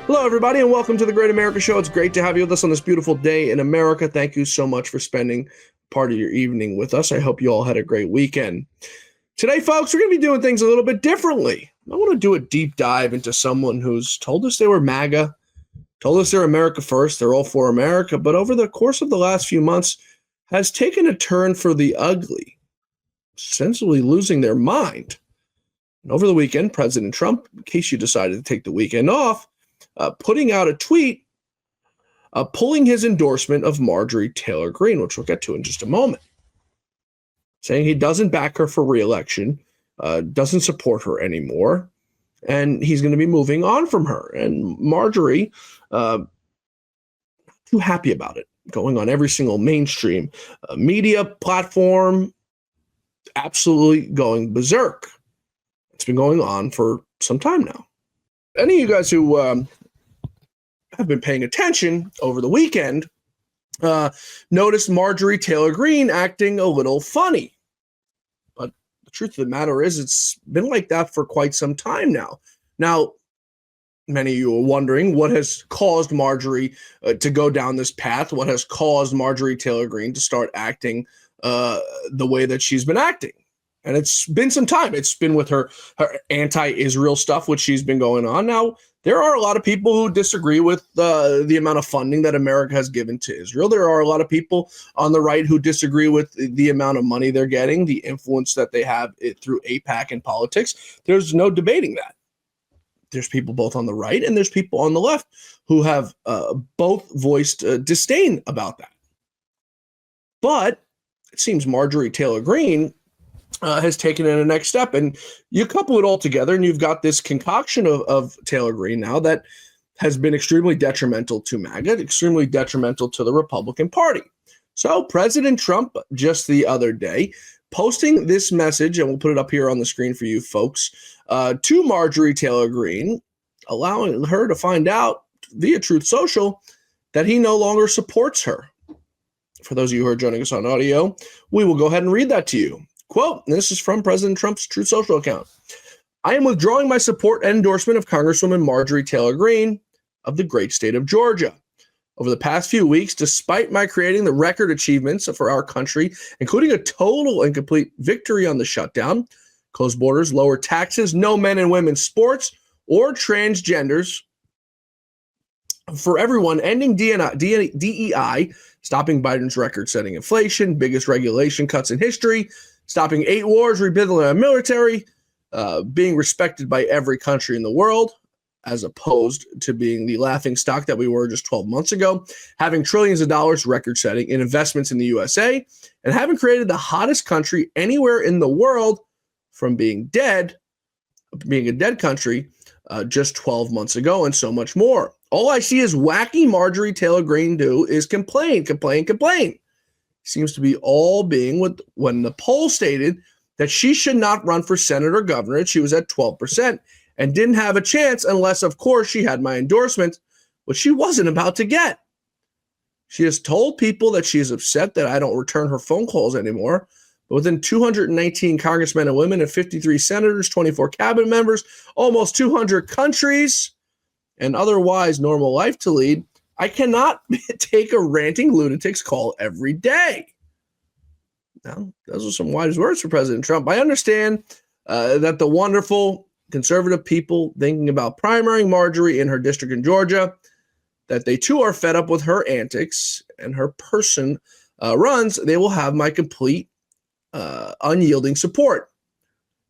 Hello, everybody, and welcome to the Great America Show. It's great to have you with us on this beautiful day in America. Thank you so much for spending part of your evening with us. I hope you all had a great weekend. Today, folks, we're going to be doing things a little bit differently. I want to do a deep dive into someone who's told us they were MAGA, told us they're America first, they're all for America, but over the course of the last few months has taken a turn for the ugly, essentially losing their mind. And over the weekend, President Trump, in case you decided to take the weekend off, putting out a tweet pulling his endorsement of Marjorie Taylor Greene, which we'll get to in just a moment, saying he doesn't back her for re-election, doesn't support her anymore, and he's going to be moving on from her. And Marjorie, not too happy about it, going on every single mainstream media platform, absolutely going berserk. It's been going on for some time now. Any of you guys who have been paying attention over the weekend noticed Marjorie Taylor Greene acting a little funny. But the truth of the matter is it's been like that for quite some time now. Now, many of you are wondering what has caused Marjorie to go down this path, what has caused Marjorie Taylor Greene to start acting the way that she's been acting. And it's been some time. It's been with her anti-Israel stuff, which she's been going on. Now, there are a lot of people who disagree with the amount of funding that America has given to Israel. There are a lot of people on the right who disagree with the amount of money they're getting, the influence that they have through AIPAC and politics. There's no debating that. There's people both on the right and there's people on the left who have both voiced disdain about that. But it seems Marjorie Taylor Greene has taken it a next step. And you couple it all together and you've got this concoction of Taylor Greene now that has been extremely detrimental to MAGA, extremely detrimental to the Republican Party. So President Trump just the other day posting this message, and we'll put it up here on the screen for you folks, to Marjorie Taylor Greene, allowing her to find out via Truth Social that he no longer supports her. For those of you who are joining us on audio, we will go ahead and read that to you. Quote, and this is from President Trump's Truth Social account. I am withdrawing my support and endorsement of Congresswoman Marjorie Taylor Greene of the great state of Georgia. Over the past few weeks, despite my creating the record achievements for our country, including a total and complete victory on the shutdown, closed borders, lower taxes, no men and women's sports, or transgenders, for everyone, ending DEI, stopping Biden's record-setting inflation, biggest regulation cuts in history, stopping 8 wars, rebuilding our military, being respected by every country in the world, as opposed to being the laughingstock that we were just 12 months ago, having trillions of dollars record-setting in investments in the USA, and having created the hottest country anywhere in the world from being a dead country just 12 months ago, and so much more. All I see is wacky Marjorie Taylor Greene do is complain. Seems to be all being with when the poll stated that she should not run for Senate or governor. She was at 12% and didn't have a chance unless, of course, she had my endorsement, which she wasn't about to get. She has told people that she is upset that I don't return her phone calls anymore. But within 219 congressmen and women and 53 senators, 24 cabinet members, almost 200 countries, and otherwise normal life to lead, I cannot take a ranting lunatic's call every day. Now, those are some wise words for President Trump. I understand that the wonderful conservative people thinking about primarying Marjorie in her district in Georgia, that they too are fed up with her antics and her person runs. They will have my complete unyielding support.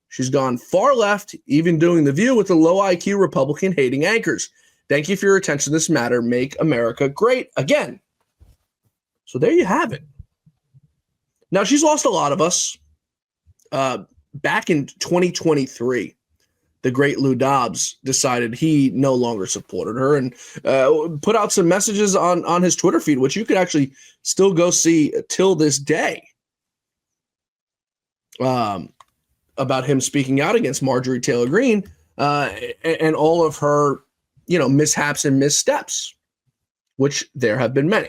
She's gone far left, even doing The View with the low IQ Republican hating anchors. Thank you for your attention to this matter. Make America great again. So there you have it. Now, she's lost a lot of us. Back in 2023, the great Lou Dobbs decided he no longer supported her and put out some messages on his Twitter feed, which you could actually still go see till this day, about him speaking out against Marjorie Taylor Greene and all of her mishaps and missteps, which there have been many.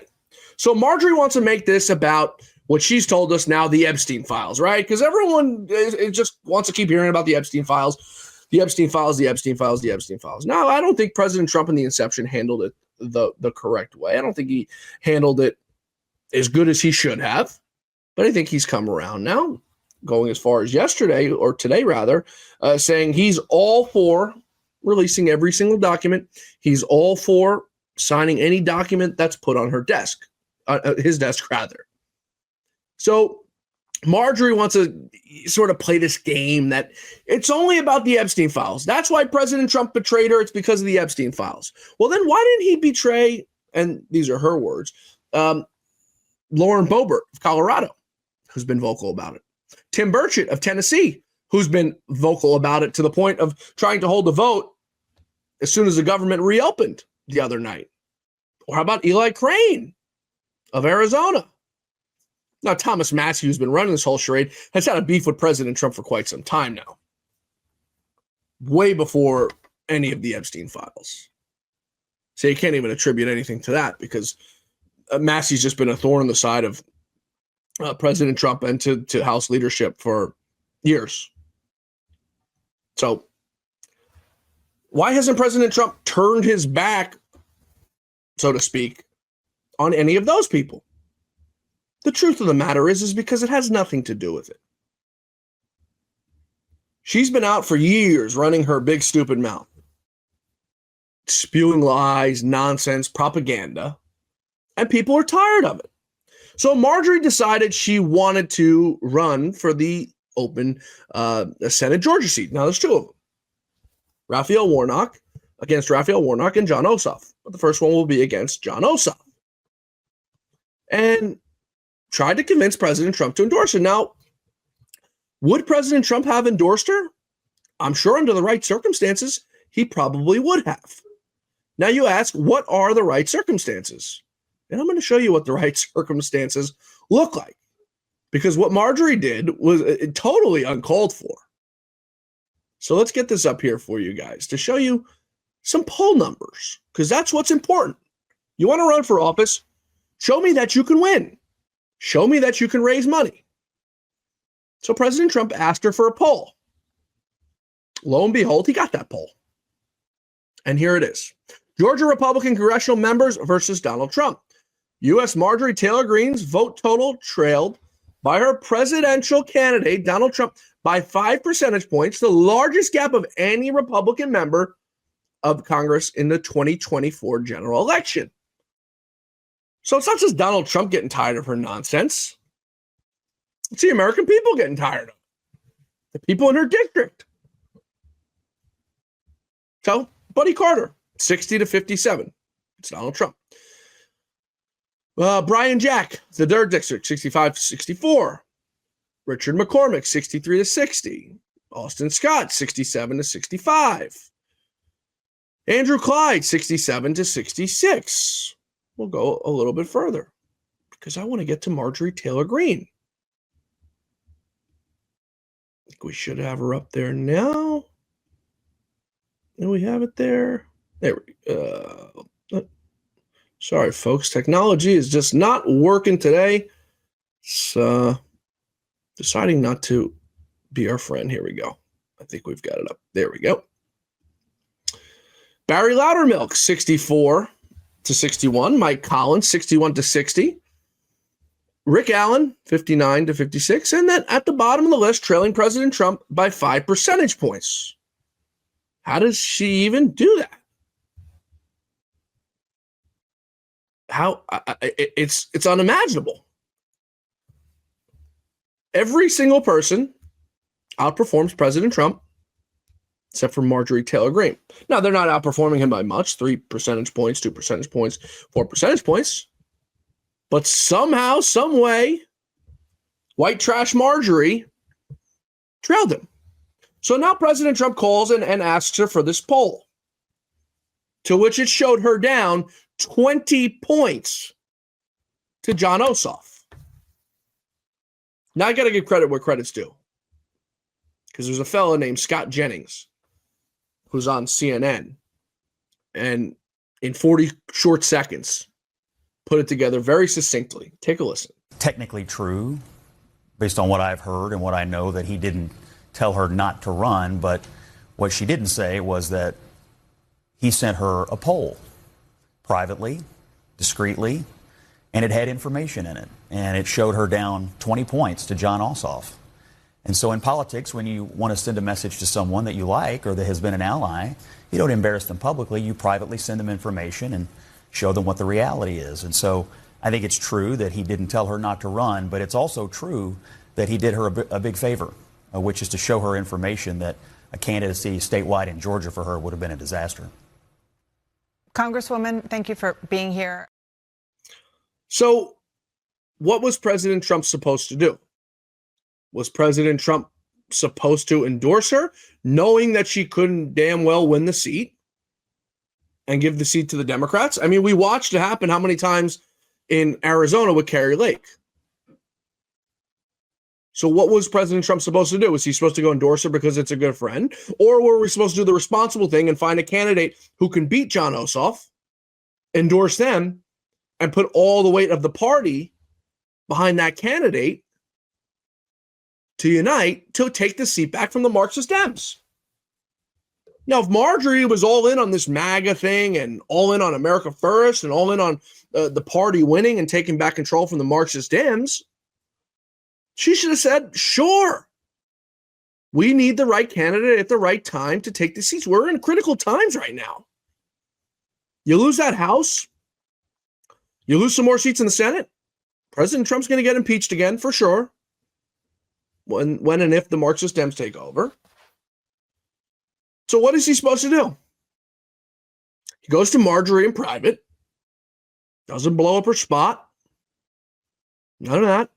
So Marjorie wants to make this about what she's told us now, the Epstein Files, right? Because everyone just wants to keep hearing about the Epstein Files, the Epstein Files, the Epstein Files, the Epstein Files. Now, I don't think President Trump in the inception handled it the correct way. I don't think he handled it as good as he should have, but I think he's come around now, going as far as yesterday, or today rather, saying he's all for releasing every single document. He's all for signing any document that's put on her desk, his desk rather. So Marjorie wants to sort of play this game that it's only about the Epstein Files. That's why President Trump betrayed her. It's because of the Epstein Files. Well, then why didn't he betray, and these are her words, Lauren Boebert of Colorado, who's been vocal about it. Tim Burchett of Tennessee, who's been vocal about it to the point of trying to hold a vote as soon as the government reopened the other night. Or how about Eli Crane of Arizona? Now, Thomas Massie, who's been running this whole charade, has had a beef with President Trump for quite some time now. Way before any of the Epstein Files. So you can't even attribute anything to that because Massie's just been a thorn in the side of President Trump and to House leadership for years. So why hasn't President Trump turned his back, so to speak, on any of those people? The truth of the matter is because it has nothing to do with it. She's been out for years running her big stupid mouth, spewing lies, nonsense, propaganda, and people are tired of it. So Marjorie decided she wanted to run for the open Senate Georgia seat. Now there's two of them. Raphael Warnock against Raphael Warnock and Jon Ossoff. But the first one will be against Jon Ossoff. And tried to convince President Trump to endorse her. Now, would President Trump have endorsed her? I'm sure under the right circumstances, he probably would have. Now you ask, what are the right circumstances? And I'm going to show you what the right circumstances look like. Because what Marjorie did was totally uncalled for. So let's get this up here for you guys to show you some poll numbers, because that's what's important. You want to run for office? Show me that you can win. Show me that you can raise money. So President Trump asked her for a poll. Lo and behold, he got that poll. And here it is. Georgia Republican congressional members versus Donald Trump. U.S. Marjorie Taylor Greene's vote total trailed by her presidential candidate, Donald Trump, by 5 percentage points, the largest gap of any Republican member of Congress in the 2024 general election. So it's not just Donald Trump getting tired of her nonsense. It's the American people getting tired of it. The people in her district. So, Buddy Carter, 60-57. It's Donald Trump. Brian Jack, the 3rd District, 65-64. Richard McCormick, 63-60. Austin Scott, 67-65. Andrew Clyde, 67-66. We'll go a little bit further because I want to get to Marjorie Taylor Greene. I think we should have her up there now. And we have it there. There we go. Sorry, folks. Technology is just not working today. It's deciding not to be our friend. Here we go. I think we've got it up. There we go. Barry Loudermilk, 64-61. Mike Collins, 61-60. Rick Allen, 59-56. And then at the bottom of the list, trailing President Trump by 5 percentage points. How does she even do that? It's unimaginable. Every single person outperforms President Trump except for Marjorie Taylor Greene. Now, they're not outperforming him by much, 3 percentage points, 2 percentage points, 4 percentage points. But somehow, some way, white trash Marjorie trailed him. So now President Trump calls and asks her for this poll, to which it showed her down 20 points to Jon Ossoff. Now I got to give credit where credit's due, because there's a fellow named Scott Jennings who's on CNN, and in 40 short seconds put it together very succinctly. Take a listen. technically true based on what I've heard and what I know, that he didn't tell her not to run. But what she didn't say was that he sent her a poll privately, discreetly, and it had information in it. And it showed her down 20 points to Jon Ossoff. And so in politics, when you want to send a message to someone that you like or that has been an ally, you don't embarrass them publicly. You privately send them information and show them what the reality is. And so I think it's true that he didn't tell her not to run, but it's also true that he did her a big favor, which is to show her information that a candidacy statewide in Georgia for her would have been a disaster. Congresswoman, thank you for being here. So what was President Trump supposed to do? Was President Trump supposed to endorse her, knowing that she couldn't damn well win the seat and give the seat to the Democrats? I mean, we watched it happen how many times in Arizona with Kari Lake. So what was President Trump supposed to do? Was he supposed to go endorse her because it's a good friend? Or were we supposed to do the responsible thing and find a candidate who can beat Jon Ossoff, endorse them, and put all the weight of the party behind that candidate to unite to take the seat back from the Marxist Dems? Now, if Marjorie was all in on this MAGA thing and all in on America First and all in on the party winning and taking back control from the Marxist Dems, she should have said, sure, we need the right candidate at the right time to take the seats. We're in critical times right now. You lose that House, you lose some more seats in the Senate, President Trump's going to get impeached again for sure. When and if the Marxist Dems take over. So what is he supposed to do? He goes to Marjorie in private, doesn't blow up her spot, none of that.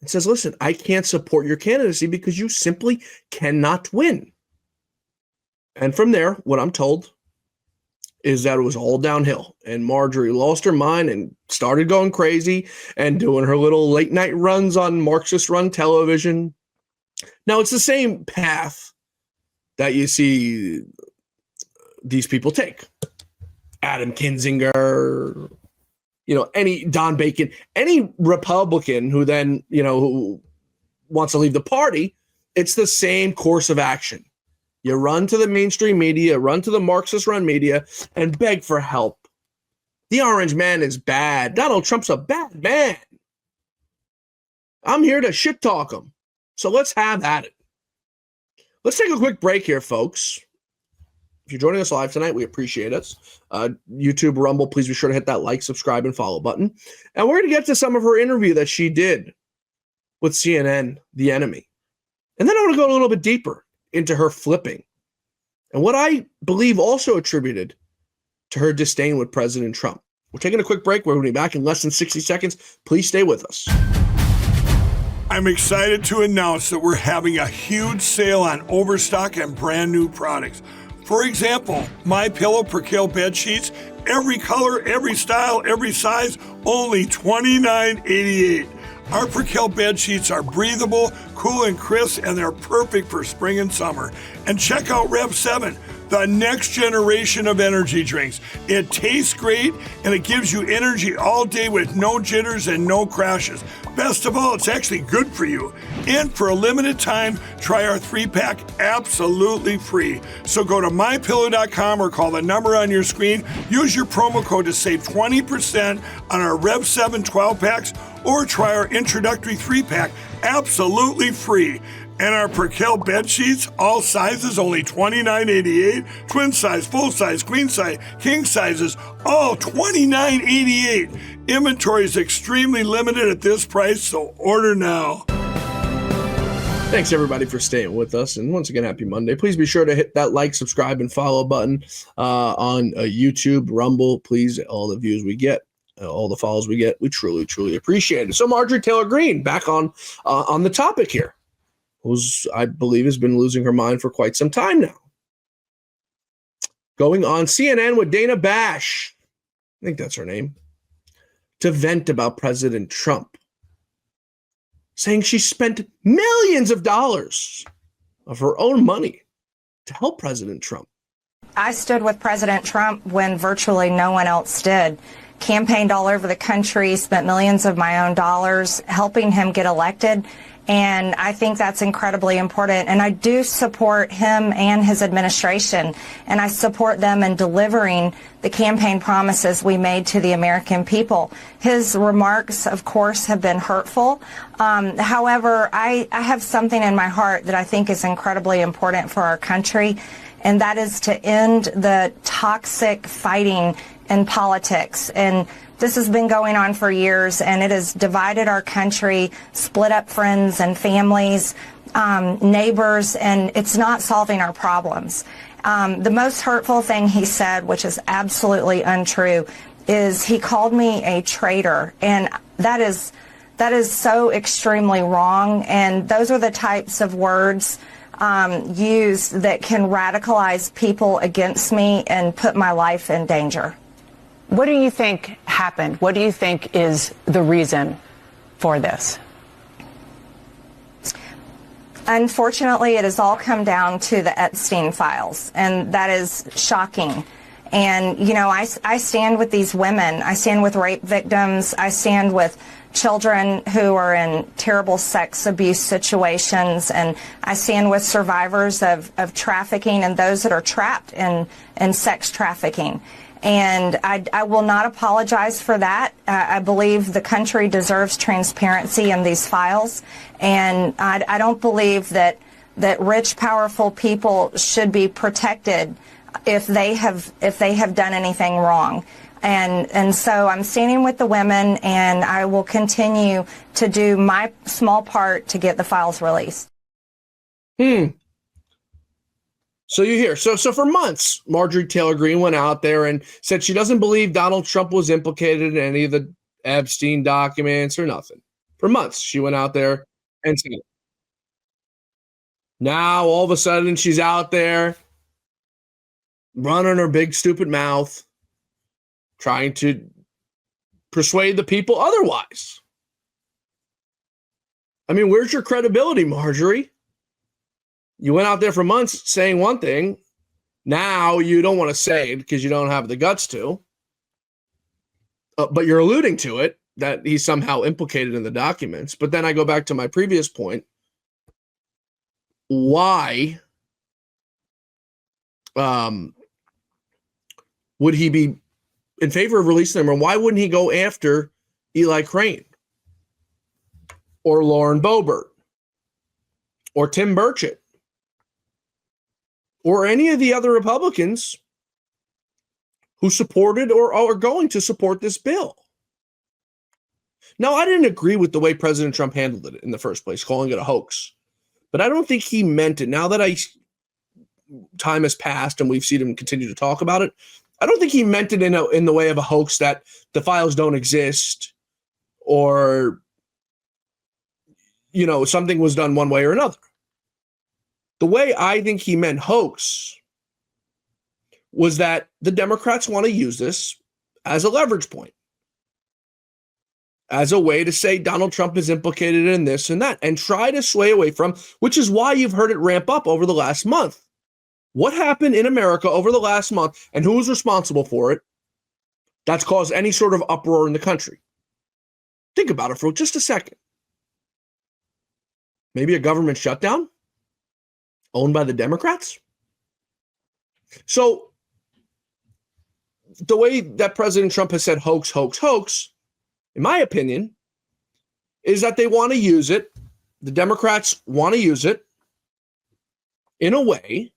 It says, listen, I can't support your candidacy because you simply cannot win. And from there, what I'm told is that it was all downhill. And Marjorie lost her mind and started going crazy and doing her little late night runs on Marxist run television. Now, it's the same path that you see these people take. Adam Kinzinger, any Don Bacon, any Republican who then, who wants to leave the party, it's the same course of action. You run to the mainstream media, run to the Marxist run media, and beg for help. The orange man is bad. Donald Trump's a bad man. I'm here to shit talk him. So let's have at it. Let's take a quick break here, folks. If you're joining us live tonight, we appreciate it. YouTube, Rumble, please be sure to hit that like, subscribe, and follow button. And we're going to get to some of her interview that she did with CNN, The Enemy. And then I want to go a little bit deeper into her flipping and what I believe also attributed to her disdain with President Trump. We're taking a quick break. We're going to be back in less than 60 seconds. Please stay with us. I'm excited to announce that we're having a huge sale on overstock and brand new products. For example, MyPillow Percale bed sheets, every color, every style, every size, only $29.88. Our Percale bed sheets are breathable, cool and crisp, and they're perfect for spring and summer. And check out Rev 7, the next generation of energy drinks. It tastes great, and it gives you energy all day with no jitters and no crashes. Best of all, it's actually good for you. And for a limited time, try our 3-pack absolutely free. So go to mypillow.com or call the number on your screen. Use your promo code to save 20% on our Rev 7 12-packs, or try our introductory 3-pack absolutely free. And our Percale bed sheets, all sizes, only $29.88. Twin size, full size, queen size, king sizes, all $29.88. Inventory is extremely limited at this price, so order now. Thanks, everybody, for staying with us. And once again, happy Monday. Please be sure to hit that like, subscribe, and follow button on YouTube, Rumble. Please, all the views we get, all the follows we get, we truly, truly appreciate it. So Marjorie Taylor Greene, back on the topic here, who's, I believe, has been losing her mind for quite some time now. Going on CNN with Dana Bash, I think that's her name, to vent about President Trump, saying she spent millions of dollars of her own money to help President Trump. I stood with President Trump when virtually no one else did. campaigned all over the country, spent millions of my own dollars helping him get elected. And I think that's incredibly important. And I do support him and his administration. And I support them in delivering the campaign promises we made to the American people. His remarks, of course, have been hurtful. However, I have something in my heart that I think is incredibly important for our country, and that is to end the toxic fighting in politics. And this has been going on for years, and it has divided our country, split up friends and families, neighbors, and it's not solving our problems. The most hurtful thing he said, which is absolutely untrue, is he called me a traitor, and that is so extremely wrong. And those are the types of words used that can radicalize people against me and put my life in danger. What do you think happened? What do you think is the reason for this? Unfortunately, it has all come down to the Epstein Files, and that is shocking. And, you know, I stand with these women. I stand with rape victims. I stand with children who are in terrible sex abuse situations. And I stand with survivors of trafficking and those that are trapped in sex trafficking. And I will not apologize for that. I believe the country deserves transparency in these files. And I don't believe that rich, powerful people should be protected if they have done anything wrong. And so I'm standing with the women, and I will continue to do my small part to get the files released. So you hear, so for months, Marjorie Taylor Greene went out there and said she doesn't believe Donald Trump was implicated in any of the Epstein documents or nothing. For months, she went out there and said it. Now, all of a sudden, she's out there running her big, stupid mouth, trying to persuade the people otherwise. I mean, where's your credibility, Marjorie? You went out there for months saying one thing. Now you don't want to say it because you don't have the guts to. But you're alluding to it, that he's somehow implicated in the documents. But then I go back to my previous point. Why would he be in favor of releasing them? And why wouldn't he go after Eli Crane or Lauren Boebert or Tim Burchett or any of the other Republicans who supported or are going to support this bill? Now, I didn't agree with the way President Trump handled it in the first place, calling it a hoax. But I don't think he meant it. Now that time has passed and we've seen him continue to talk about it, I don't think he meant it in the way of a hoax, that the files don't exist or, you know, something was done one way or another. The way I think he meant hoax was that the Democrats want to use this as a leverage point, as a way to say Donald Trump is implicated in this and that, and try to sway away from, which is why you've heard it ramp up over the last month. What happened in America over the last month, and who was responsible for it, that's caused any sort of uproar in the country? Think about it for just a second. Maybe a government shutdown owned by the Democrats? So the way that President Trump has said hoax, hoax, hoax, in my opinion, is that they want to use it. The Democrats want to use it in a way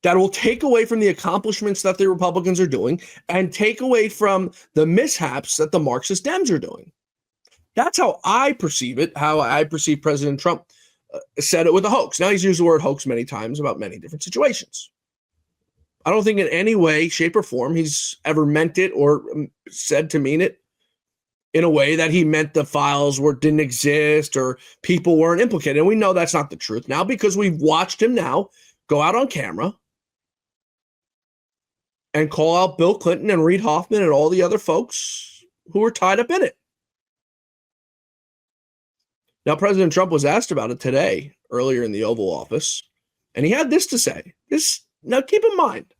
that will take away from the accomplishments that the Republicans are doing and take away from the mishaps that the Marxist Dems are doing. That's how I perceive it, how I perceive President Trump said it with a hoax. Now, he's used the word hoax many times about many different situations. I don't think in any way, shape, or form he's ever meant it or said to mean it in a way that he meant the files didn't exist or people weren't implicated. And we know that's not the truth now because we've watched him now go out on camera and call out Bill Clinton and Reid Hoffman and all the other folks who were tied up in it. Now, President Trump was asked about it today, earlier in the Oval Office, and he had this to say. Now, keep in mind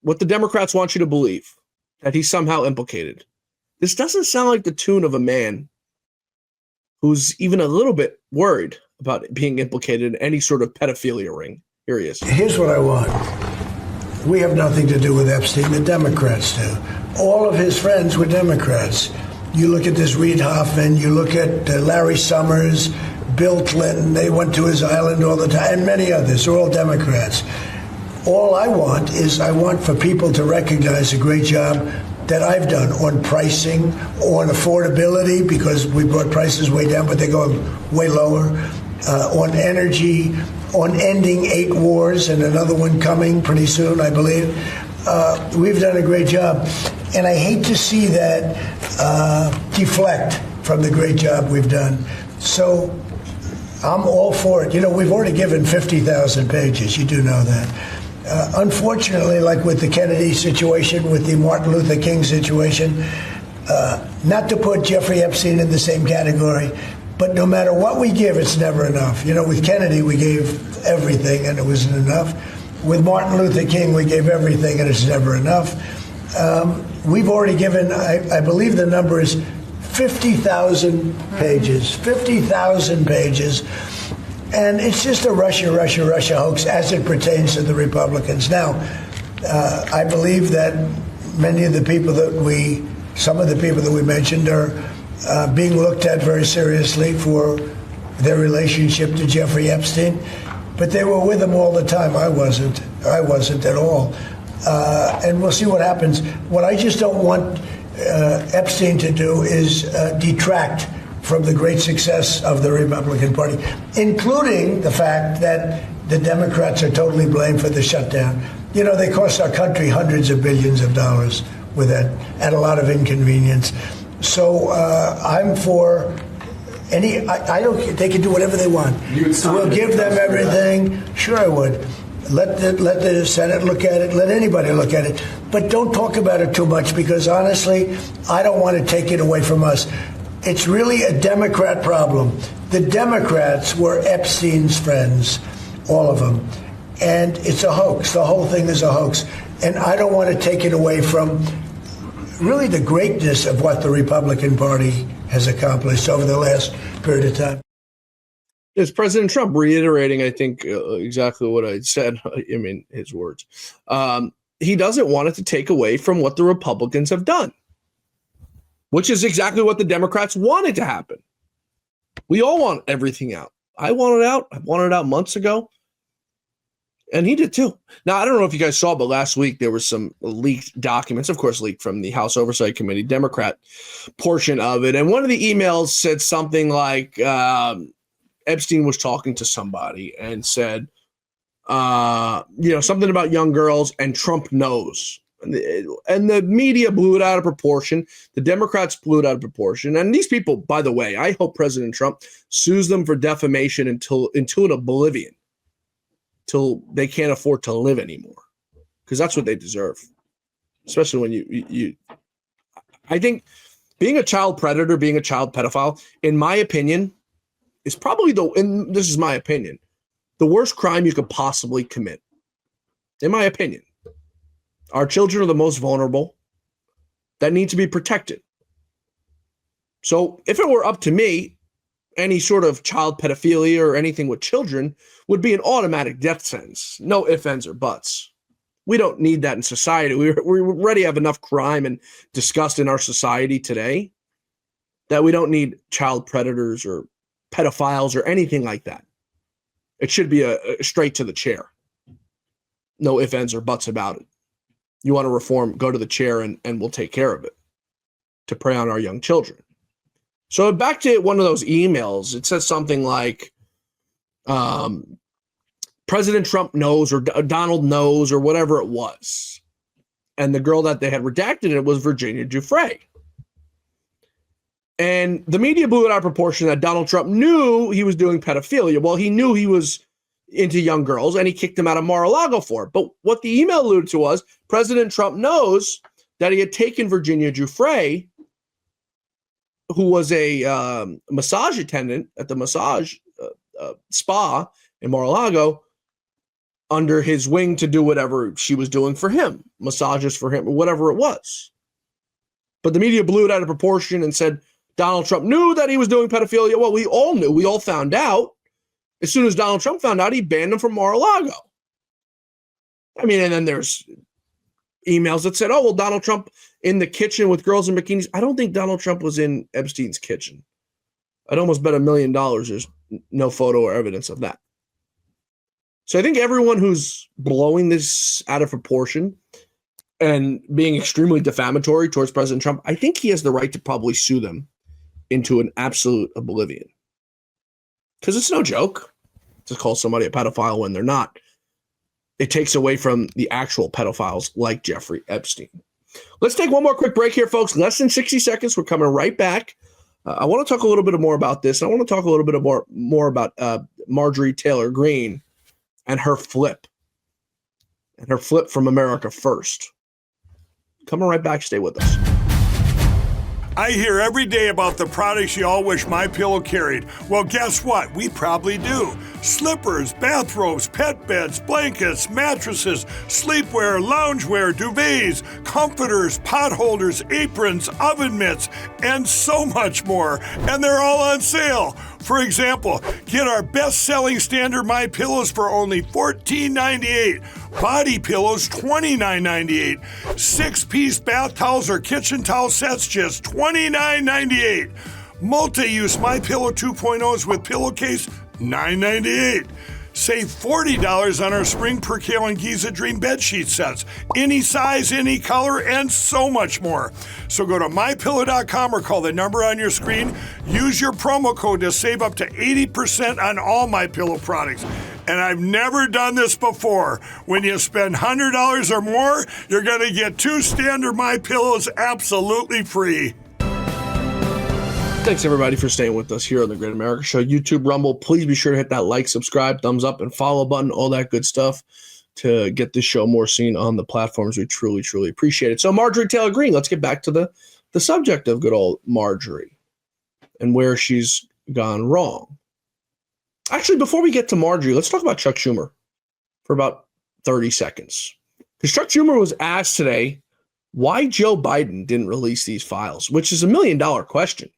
what the Democrats want you to believe. that he's somehow implicated. This doesn't sound like the tune of a man who's even a little bit worried about being implicated in any sort of pedophilia ring. Here he is. Here's what I want. We have nothing to do with Epstein. The Democrats do. All of his friends were Democrats. You look at this Reid Hoffman, you look at Larry Summers, Bill Clinton, they went to his island all the time, and many others. They're all Democrats. All I want is for people to recognize a great job that I've done on pricing, on affordability, because we brought prices way down, but they're going way lower, on energy, on ending 8 wars and another one coming pretty soon, I believe. We've done a great job. And I hate to see that deflect from the great job we've done. So I'm all for it. You know, we've already given 50,000 pages. You do know that. Unfortunately, like with the Kennedy situation, with the Martin Luther King situation, not to put Jeffrey Epstein in the same category, but no matter what we give, it's never enough. You know, with Kennedy, we gave everything and it wasn't enough. With Martin Luther King, we gave everything and it's never enough. We've already given, I believe the number is 50,000 pages. 50,000 pages. And it's just a Russia hoax as it pertains to the Republicans. Now, I believe that some of the people that we mentioned are being looked at very seriously for their relationship to Jeffrey Epstein. But they were with him all the time. I wasn't at all. And we'll see what happens. What I just don't want Epstein to do is detract from the great success of the Republican Party, including the fact that the Democrats are totally blamed for the shutdown. You know, they cost our country hundreds of billions of dollars with that, at a lot of inconvenience. So I'm for I don't. They can do whatever they want. We'll give them everything. Sure, I would. Let the Senate look at it. Let anybody look at it. But don't talk about it too much, because honestly, I don't want to take it away from us. It's really a Democrat problem. The Democrats were Epstein's friends, all of them. And it's a hoax. The whole thing is a hoax. And I don't want to take it away from really the greatness of what the Republican Party has accomplished over the last period of time. It's President Trump reiterating, I think, exactly what I said. I mean, his words. He doesn't want it to take away from what the Republicans have done, which is exactly what the Democrats wanted to happen. We all want everything out. I want it out. I wanted it out months ago. And he did too. Now, I don't know if you guys saw, but last week there was some leaked documents, of course, leaked from the House Oversight Committee, Democrat portion of it. And one of the emails said something like Epstein was talking to somebody and said, something about young girls, and Trump knows. And the media blew it out of proportion. The Democrats blew it out of proportion. And these people, by the way, I hope President Trump sues them for defamation into an oblivion, till they can't afford to live anymore, because that's what they deserve. Especially when you I think being a child predator, being a child pedophile, in my opinion, is probably and this is my opinion, the worst crime you could possibly commit. In my opinion, our children are the most vulnerable that need to be protected. So if it were up to me, any sort of child pedophilia or anything with children would be an automatic death sentence. No ifs, ands, or buts. We don't need that in society. We already have enough crime and disgust in our society today that we don't need child predators or pedophiles or anything like that. It should be a straight to the chair. No ifs, ands, or buts about it. You want to reform, go to the chair and we'll take care of it to prey on our young children. So back to one of those emails, it says something like President Trump knows, or Donald knows, or whatever it was. And the girl that they had redacted it was Virginia Giuffre. And the media blew it out of proportion that Donald Trump knew he was doing pedophilia. Well, he knew he was into young girls, and he kicked him out of Mar-a-Lago for it. But what the email alluded to was President Trump knows that he had taken Virginia Giuffre, who was a massage attendant at the massage spa in Mar-a-Lago, under his wing to do whatever she was doing for him, massages for him, or whatever it was. But the media blew it out of proportion and said Donald Trump knew that he was doing pedophilia. Well, we all knew. We all found out. As soon as Donald Trump found out, he banned him from Mar-a-Lago. I mean, and then there's emails that said, oh, well, Donald Trump in the kitchen with girls in bikinis. I don't think Donald Trump was in Epstein's kitchen. I'd almost bet $1 million there's no photo or evidence of that. So I think everyone who's blowing this out of proportion and being extremely defamatory towards President Trump, I think he has the right to probably sue them into an absolute oblivion. Because it's no joke to call somebody a pedophile when they're not. It takes away from the actual pedophiles like Jeffrey Epstein. Let's take one more quick break here, folks. Less than 60 seconds. We're coming right back. I want to talk a little bit more about this. I want to talk a little bit more about Marjorie Taylor Greene and her flip. And her flip from America First. Coming right back. Stay with us. I hear every day about the products you all wish MyPillow carried. Well, guess what? We probably do. Slippers, bathrobes, pet beds, blankets, mattresses, sleepwear, loungewear, duvets, comforters, pot holders, aprons, oven mitts, and so much more. And they're all on sale. For example, get our best-selling standard MyPillows for only $14.98. Body pillows, $29.98. 6-piece bath towels or kitchen towel sets, just $29.98. Multi-use MyPillow 2.0s with pillowcase, $9.98. Save $40 on our Spring Percale and Giza Dream bedsheet sets. Any size, any color, and so much more. So go to MyPillow.com or call the number on your screen. Use your promo code to save up to 80% on all MyPillow products. And I've never done this before. When you spend $100 or more, you're going to get 2 standard MyPillows absolutely free. Thanks, everybody, for staying with us here on the Great America Show. YouTube, Rumble, please be sure to hit that like, subscribe, thumbs up, and follow button, all that good stuff to get this show more seen on the platforms. We truly, truly appreciate it. So Marjorie Taylor Greene, let's get back to the subject of good old Marjorie and where she's gone wrong. Actually, before we get to Marjorie, let's talk about Chuck Schumer for about 30 seconds. Because Chuck Schumer was asked today why Joe Biden didn't release these files, which is $1 million question.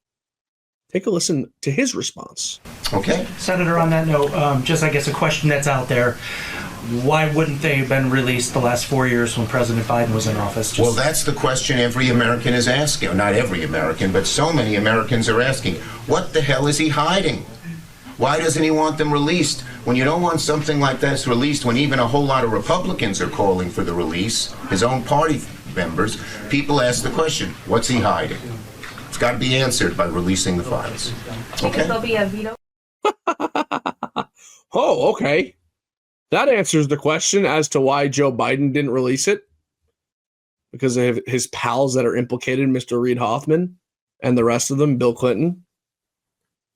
Take a listen to his response. Okay. Senator, on that note, just I guess a question that's out there. Why wouldn't they have been released the last 4 years when President Biden was in office? Well, that's the question every American is asking. Not every American, but so many Americans are asking. What the hell is he hiding? Why doesn't he want them released? When you don't want something like this released, when even a whole lot of Republicans are calling for the release, his own party members, people ask the question, what's he hiding? It's got to be answered by releasing the files. Okay? There'll be a veto. Oh, okay. That answers the question as to why Joe Biden didn't release it. Because of his pals that are implicated, Mr. Reid Hoffman and the rest of them, Bill Clinton.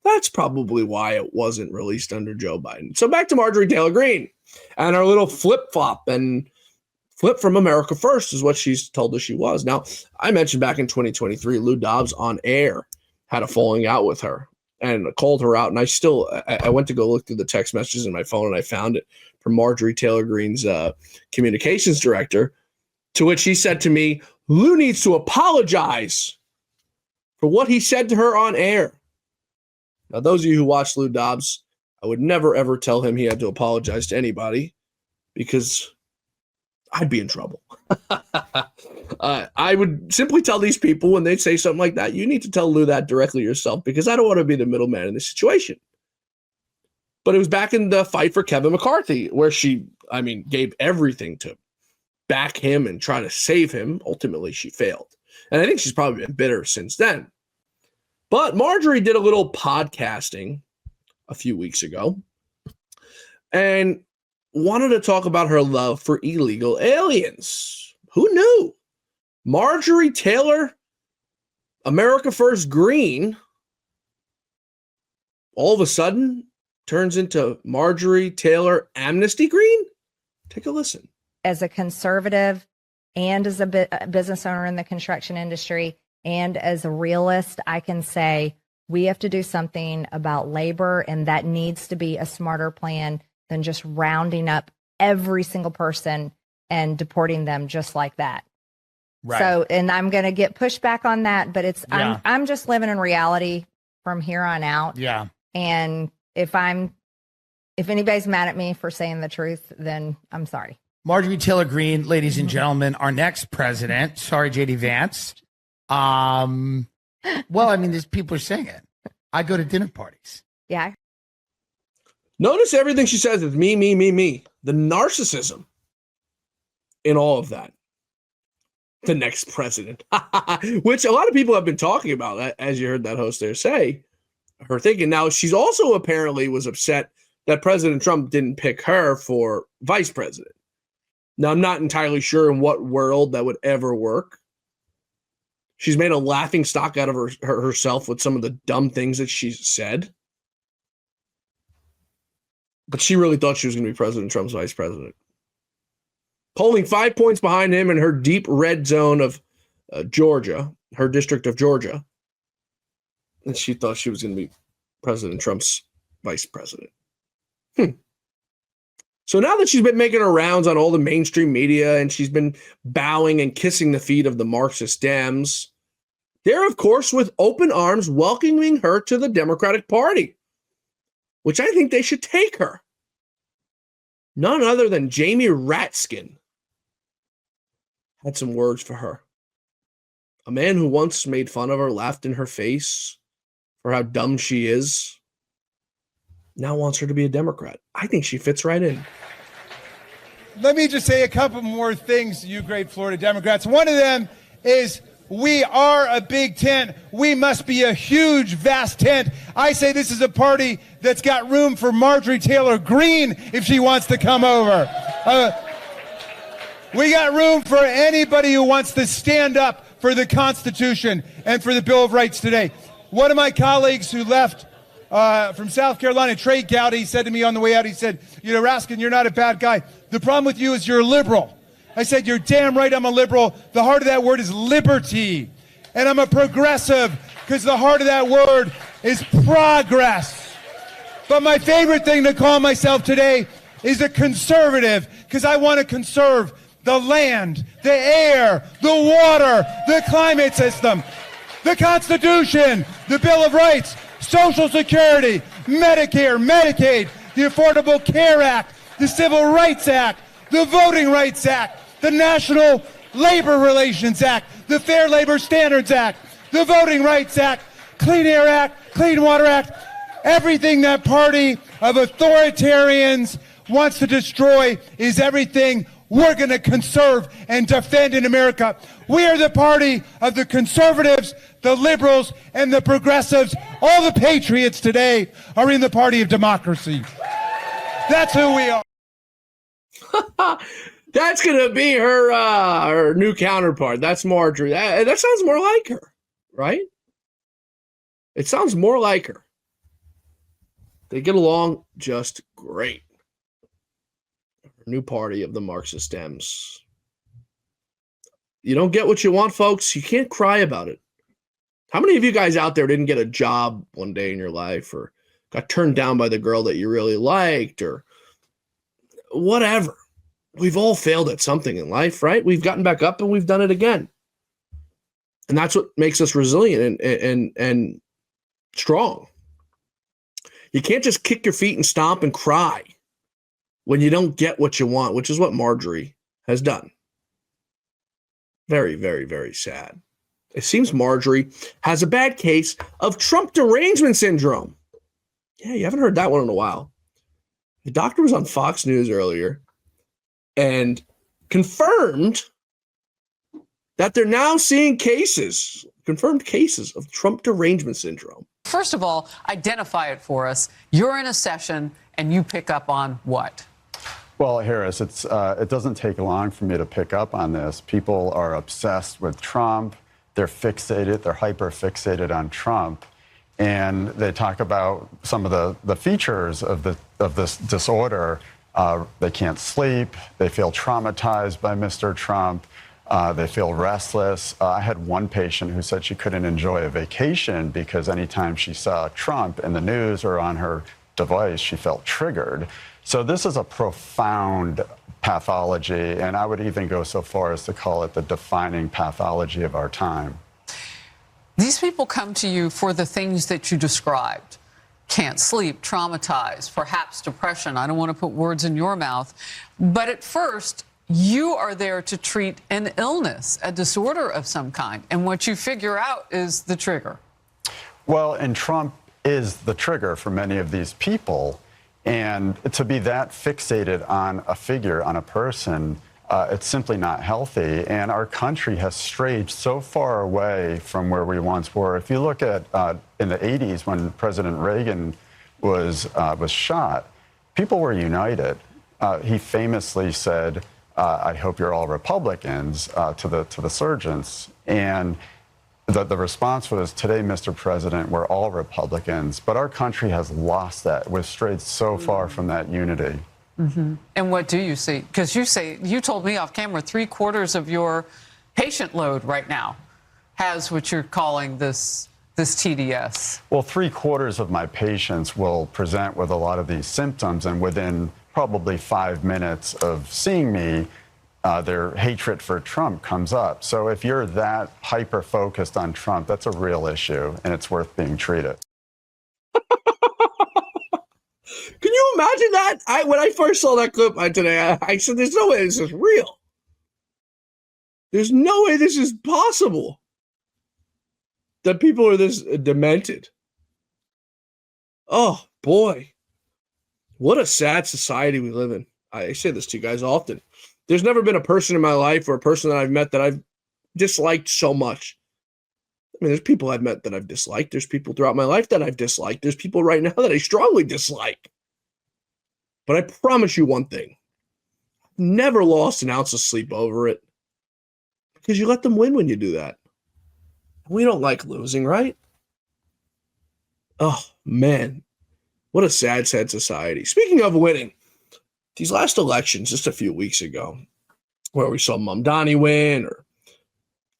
That's probably why it wasn't released under Joe Biden. So back to Marjorie Taylor Greene and our little flip-flop and flip from America First is what she's told us she was. Now, I mentioned back in 2023, Lou Dobbs on air had a falling out with her and called her out. And I went to go look through the text messages in my phone and I found it from Marjorie Taylor Greene's communications director, to which he said to me, Lou needs to apologize for what he said to her on air. Now, those of you who watch Lou Dobbs, I would never, ever tell him he had to apologize to anybody because I'd be in trouble. I would simply tell these people when they say something like that, you need to tell Lou that directly yourself because I don't want to be the middleman in this situation. But it was back in the fight for Kevin McCarthy where she, gave everything to back him and try to save him. Ultimately, she failed. And I think she's probably been bitter since then. But Marjorie did a little podcasting a few weeks ago and wanted to talk about her love for illegal aliens. Who knew? Marjorie Taylor, America First Greene, all of a sudden turns into Marjorie Taylor Amnesty Greene? Take a listen. As a conservative and as a business owner in the construction industry and as a realist, I can say we have to do something about labor, and that needs to be a smarter plan than just rounding up every single person and deporting them just like that. Right. So, and I'm going to get pushback on that, but it's, Yeah. I'm just living in reality from here on out. Yeah. And if anybody's mad at me for saying the truth, then I'm sorry. Marjorie Taylor Greene, ladies and gentlemen, our next president. Sorry, JD Vance. Well, I mean, there's people are saying it. I go to dinner parties. Yeah. Notice everything she says is me, me, me, me. The narcissism in all of that. The next president, which a lot of people have been talking about, as you heard that host there say, her thinking. Now, she's also apparently was upset that President Trump didn't pick her for vice president. Now, I'm not entirely sure in what world that would ever work. She's made a laughing stock out of herself with some of the dumb things that she's said. But she really thought she was going to be President Trump's vice president. Polling 5 points behind him in her deep red zone of Georgia, her district of Georgia. And she thought she was going to be President Trump's vice president. So now that she's been making her rounds on all the mainstream media and she's been bowing and kissing the feet of the Marxist Dems, they're, of course, with open arms welcoming her to the Democratic Party, which I think they should take her. None other than Jamie Ratskin had some words for her. A man who once made fun of her, laughed in her face for how dumb she is, now wants her to be a Democrat. I think she fits right in. Let me just say a couple more things to you great Florida Democrats. One of them is we are a big tent. We must be a huge, vast tent. I say this is a party that's got room for Marjorie Taylor Greene if she wants to come over. We got room for anybody who wants to stand up for the Constitution and for the Bill of Rights today. One of my colleagues who left from South Carolina, Trey Gowdy, said to me on the way out, he said, you know, Raskin, you're not a bad guy. The problem with you is you're a liberal. I said, you're damn right I'm a liberal. The heart of that word is liberty. And I'm a progressive because the heart of that word is progress. But my favorite thing to call myself today is a conservative because I want to conserve the land, the air, the water, the climate system, the Constitution, the Bill of Rights, Social Security, Medicare, Medicaid, the Affordable Care Act, the Civil Rights Act, the Voting Rights Act, the National Labor Relations Act, the Fair Labor Standards Act, the Voting Rights Act, Clean Air Act, Clean Water Act, everything that party of authoritarians wants to destroy is everything we're going to conserve and defend in America. We are the party of the conservatives, the liberals, and the progressives. All the patriots today are in the party of democracy. That's who we are. That's going to be her new counterpart. That's Marjorie. That sounds more like her, right? It sounds more like her. They get along just great. New party of the Marxist Dems. You don't get what you want, folks. You can't cry about it. How many of you guys out there didn't get a job one day in your life or got turned down by the girl that you really liked or whatever? We've all failed at something in life, right? We've gotten back up and we've done it again. And that's what makes us resilient and strong. You can't just kick your feet and stomp and cry when you don't get what you want, which is what Marjorie has done. Very, very, very sad. It seems Marjorie has a bad case of Trump derangement syndrome. Yeah, you haven't heard that one in a while. The doctor was on Fox News earlier and confirmed that they're now seeing confirmed cases of Trump derangement syndrome. First of all, identify it for us. You're in a session and you pick up on what? Well, Harris, it doesn't take long for me to pick up on this. People are obsessed with Trump. They're fixated. They're hyper-fixated on Trump. And they talk about some of the features of this disorder. They can't sleep. They feel traumatized by Mr. Trump. They feel restless. I had one patient who said she couldn't enjoy a vacation because anytime she saw Trump in the news or on her device, she felt triggered. So this is a profound pathology, and I would even go so far as to call it the defining pathology of our time. These people come to you for the things that you described. Can't sleep, traumatized, perhaps depression. I don't want to put words in your mouth. But at first, you are there to treat an illness, a disorder of some kind. And what you figure out is the trigger. Well, and Trump is the trigger for many of these people. And to be that fixated on a figure, on a person, it's simply not healthy. And our country has strayed so far away from where we once were. If you look at in the 80s when President Reagan was shot, people were united. He famously said, I hope you're all Republicans, to the surgeons. And the response was, today, Mr. President, we're all Republicans. But our country has lost that. We've strayed so far from that unity. Mm-hmm. And what do you see? Because you told me off camera 3/4 of your patient load right now has what you're calling this TDS. Well, 3/4 of my patients will present with a lot of these symptoms, and within probably 5 minutes of seeing me, their hatred for Trump comes up. So if you're that hyper-focused on Trump, that's a real issue, and it's worth being treated. Can you imagine that? When I first saw that clip today, I said, there's no way this is real. There's no way this is possible. That people are this demented. Oh, boy. What a sad society we live in. I say this to you guys often. There's never been a person in my life or a person that I've met that I've disliked so much. I mean, there's people I've met that I've disliked. There's people throughout my life that I've disliked. There's people right now that I strongly dislike. But I promise you one thing. I've never lost an ounce of sleep over it. Because you let them win when you do that. We don't like losing, right? Oh, man. What a sad, sad society. Speaking of winning, these last elections just a few weeks ago, where we saw Mamdani win, or,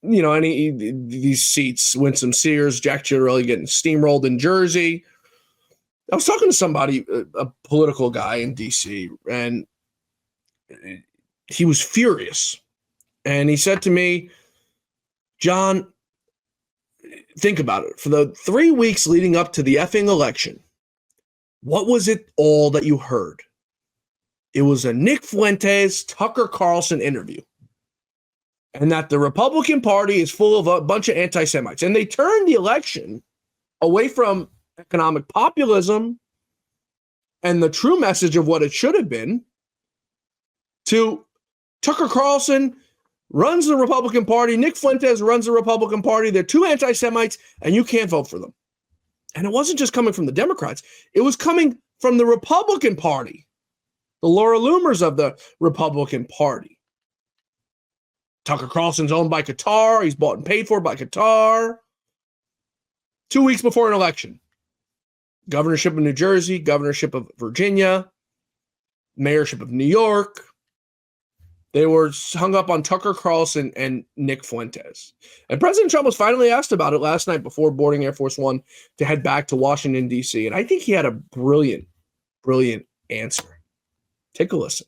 any these seats, Winsome Sears, Jack Ciattarelli getting steamrolled in Jersey. I was talking to somebody, a political guy in D.C., and he was furious. And he said to me, John, think about it. For the 3 weeks leading up to the effing election, what was it all that you heard? It was a Nick Fuentes, Tucker Carlson interview. And that the Republican Party is full of a bunch of anti-Semites. And they turned the election away from economic populism and the true message of what it should have been to Tucker Carlson runs the Republican Party, Nick Fuentes runs the Republican Party. They're two anti-Semites, and you can't vote for them. And it wasn't just coming from the Democrats. It was coming from the Republican Party, the Laura Loomers of the Republican Party. Tucker Carlson's owned by Qatar. He's bought and paid for by Qatar. 2 weeks before an election. Governorship of New Jersey, governorship of Virginia, mayorship of New York. They were hung up on Tucker Carlson and Nick Fuentes. And President Trump was finally asked about it last night before boarding Air Force One to head back to Washington, D.C. And I think he had a brilliant, brilliant answer. Take a listen.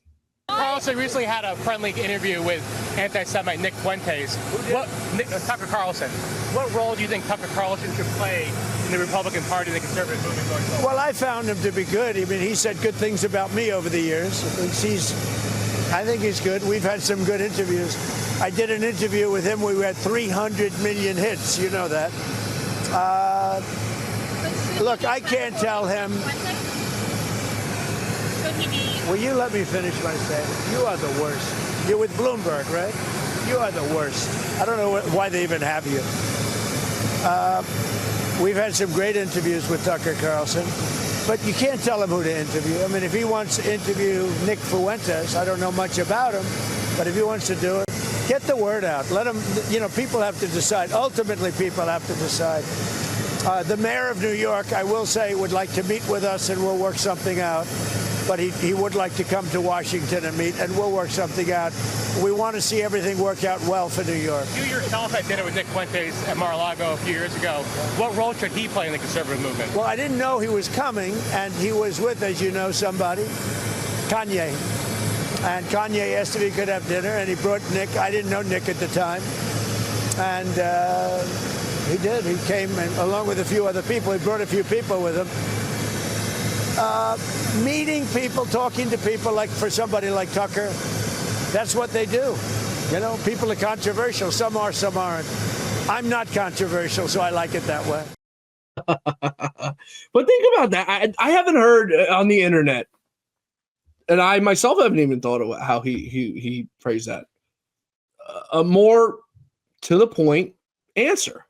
Carlson recently had a friendly interview with anti-Semite Nick Fuentes. Tucker Carlson. What role do you think Tucker Carlson should play in the Republican Party and the conservative movement going forward? Well, I found him to be good. I mean, he said good things about me over the years. I think he's good. We've had some good interviews. I did an interview with him where we had 300 million hits. You know that. Look, I can't tell him. Will you let me finish my statement? You are the worst. You're with Bloomberg, right? You are the worst. I don't know why they even have you. We've had some great interviews with Tucker Carlson, but you can't tell him who to interview. I mean, if he wants to interview Nick Fuentes, I don't know much about him, but if he wants to do it, get the word out. Let him, people have to decide. Ultimately, people have to decide. The mayor of New York, I will say, would like to meet with us, and we'll work something out. But he would like to come to Washington and meet, and we'll work something out. We want to see everything work out well for New York. You yourself had dinner with Nick Fuentes at Mar-a-Lago a few years ago. What role should he play in the conservative movement? Well, I didn't know he was coming, and he was with, as you know, somebody, Kanye. And Kanye asked if he could have dinner, and he brought Nick. I didn't know Nick at the time. And he did. He came and, along with a few other people. He brought a few people with him. Meeting people, talking to people, like for somebody like Tucker, that's what they do. You know, people are controversial. Some are, some aren't. I'm not controversial, so I like it that way. But think about that. I haven't heard on the internet, and I myself haven't even thought of how he phrased that. A more to the point answer.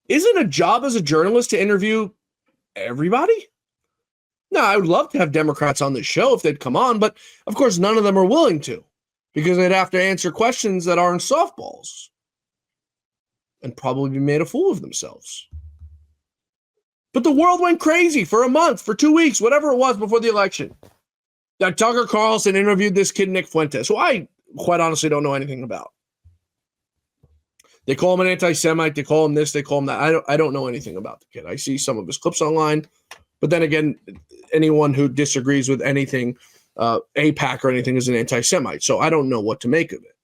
Isn't a job as a journalist to interview everybody? No, I would love to have Democrats on the show if they'd come on, but of course none of them are willing to, because they'd have to answer questions that aren't softballs and probably be made a fool of themselves. But the world went crazy for a month, for 2 weeks, whatever it was before the election, that Tucker Carlson interviewed this kid, Nick Fuentes, who I quite honestly don't know anything about. They call him an anti-Semite. They call him this. They call him that. I don't know anything about the kid. I see some of his clips online. But then again, anyone who disagrees with anything, AIPAC or anything, is an anti-Semite. So I don't know what to make of it.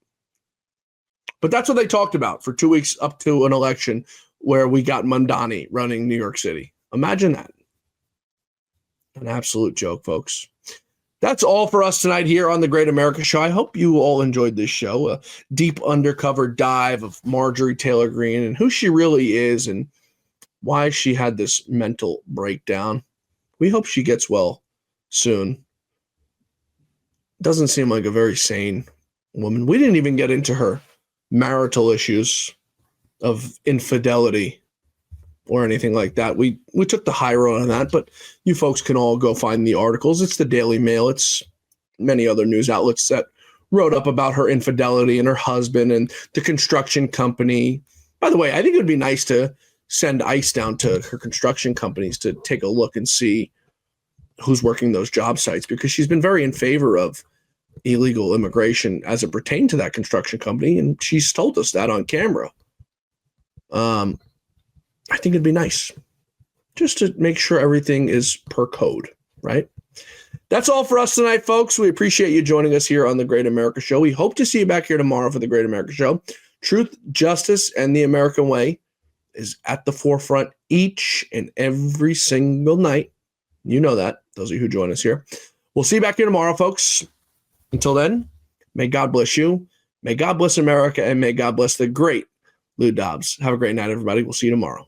But that's what they talked about for 2 weeks up to an election where we got Mamdani running New York City. Imagine that. An absolute joke, folks. That's all for us tonight here on the Great America Show. I hope you all enjoyed this show, a deep undercover dive of Marjorie Taylor Greene and who she really is and why she had this mental breakdown. We hope she gets well soon. Doesn't seem like a very sane woman. We didn't even get into her marital issues of infidelity or anything like that. We took the high road on that, but you folks can all go find the articles. It's the Daily Mail. It's many other news outlets that wrote up about her infidelity and her husband and the construction company. By the way, I think it would be nice to send ICE down to her construction companies to take a look and see who's working those job sites, because she's been very in favor of illegal immigration as it pertained to that construction company, and she's told us that on camera. I think it'd be nice just to make sure everything is per code, right? That's all for us tonight, folks. We appreciate you joining us here on the Great America Show. We hope to see you back here tomorrow for the Great America Show. Truth, justice, and the American way is at the forefront each and every single night. You know that, those of you who join us here. We'll see you back here tomorrow, folks. Until then, may God bless you, may God bless America, and may God bless the great Lou Dobbs. Have a great night, everybody. We'll see you tomorrow.